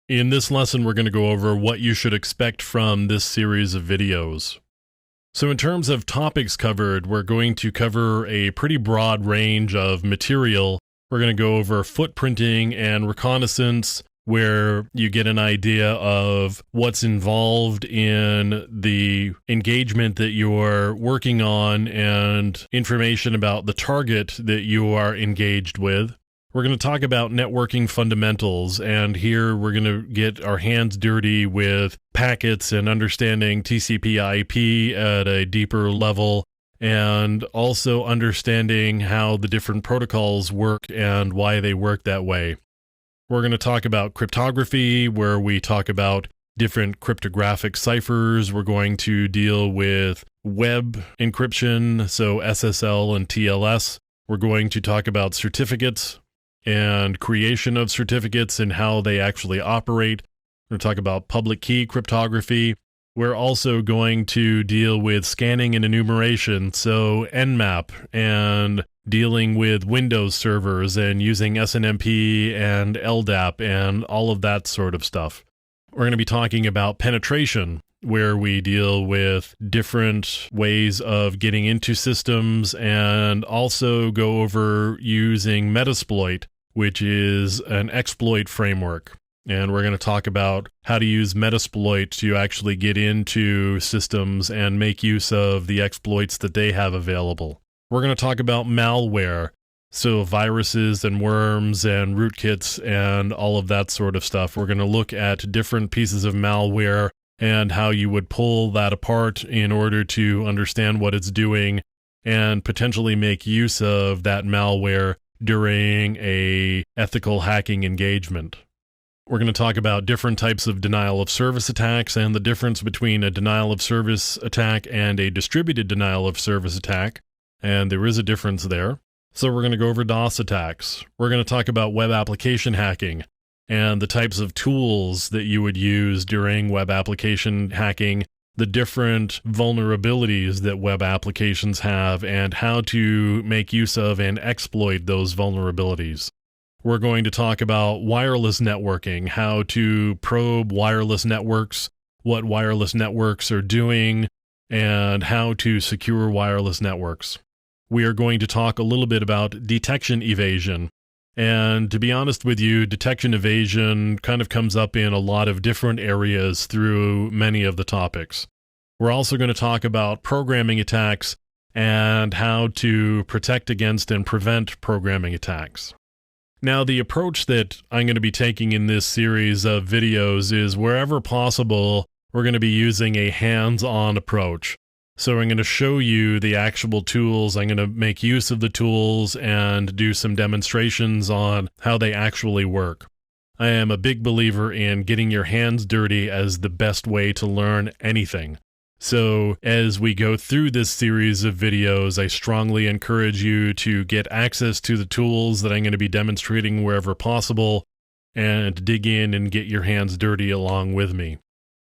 In this lesson, we're going to go over what you should expect from this series of videos. So in terms of topics covered, we're going to cover a pretty broad range of material. We're going to go over footprinting and reconnaissance, where you get an idea of what's involved in the engagement that you're working on and information about the target that you are engaged with. We're going to talk about networking fundamentals, and here we're going to get our hands dirty with packets and understanding TCP/IP at a deeper level, and also understanding how the different protocols work and why they work that way. We're going to talk about cryptography, where we talk about different cryptographic ciphers. We're going to deal with web encryption, so SSL and TLS. We're going to talk about certificates and creation of certificates and how they actually operate. We're going to talk about public key cryptography. We're also going to deal with scanning and enumeration, so Nmap, and dealing with Windows servers and using SNMP and LDAP and all of that sort of stuff. We're going to be talking about penetration, where we deal with different ways of getting into systems, and also go over using Metasploit, which is an exploit framework. And we're going to talk about how to use Metasploit to actually get into systems and make use of the exploits that they have available. We're going to talk about malware, so viruses and worms and rootkits and all of that sort of stuff. We're going to look at different pieces of malware and how you would pull that apart in order to understand what it's doing and potentially make use of that malware during a ethical hacking engagement. We're going to talk about different types of denial of service attacks and the difference between a denial of service attack and a distributed denial of service attack, and there is a difference there. So we're going to go over DOS attacks. We're going to talk about web application hacking and the types of tools that you would use during web application hacking, the different vulnerabilities that web applications have, and how to make use of and exploit those vulnerabilities. We're going to talk about wireless networking, how to probe wireless networks, what wireless networks are doing, and how to secure wireless networks. We are going to talk a little bit about detection evasion. And to be honest with you, detection evasion kind of comes up in a lot of different areas through many of the topics. We're also going to talk about programming attacks and how to protect against and prevent programming attacks. Now, the approach that I'm going to be taking in this series of videos is, wherever possible, we're going to be using a hands-on approach. So I'm going to show you the actual tools. I'm going to make use of the tools and do some demonstrations on how they actually work. I am a big believer in getting your hands dirty as the best way to learn anything. So as we go through this series of videos, I strongly encourage you to get access to the tools that I'm going to be demonstrating wherever possible, and dig in and get your hands dirty along with me.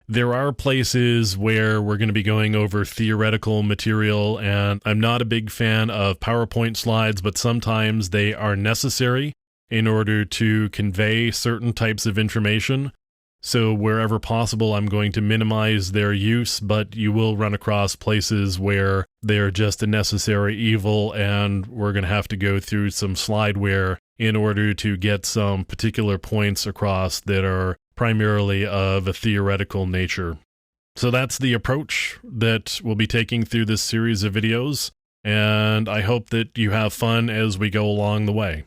There are places where we're going to be going over theoretical material, and I'm not a big fan of PowerPoint slides, but sometimes they are necessary in order to convey certain types of information. So wherever possible, I'm going to minimize their use, but you will run across places where they're just a necessary evil, and we're going to have to go through some slideware in order to get some particular points across that are primarily of a theoretical nature. So that's the approach that we'll be taking through this series of videos, and I hope that you have fun as we go along the way.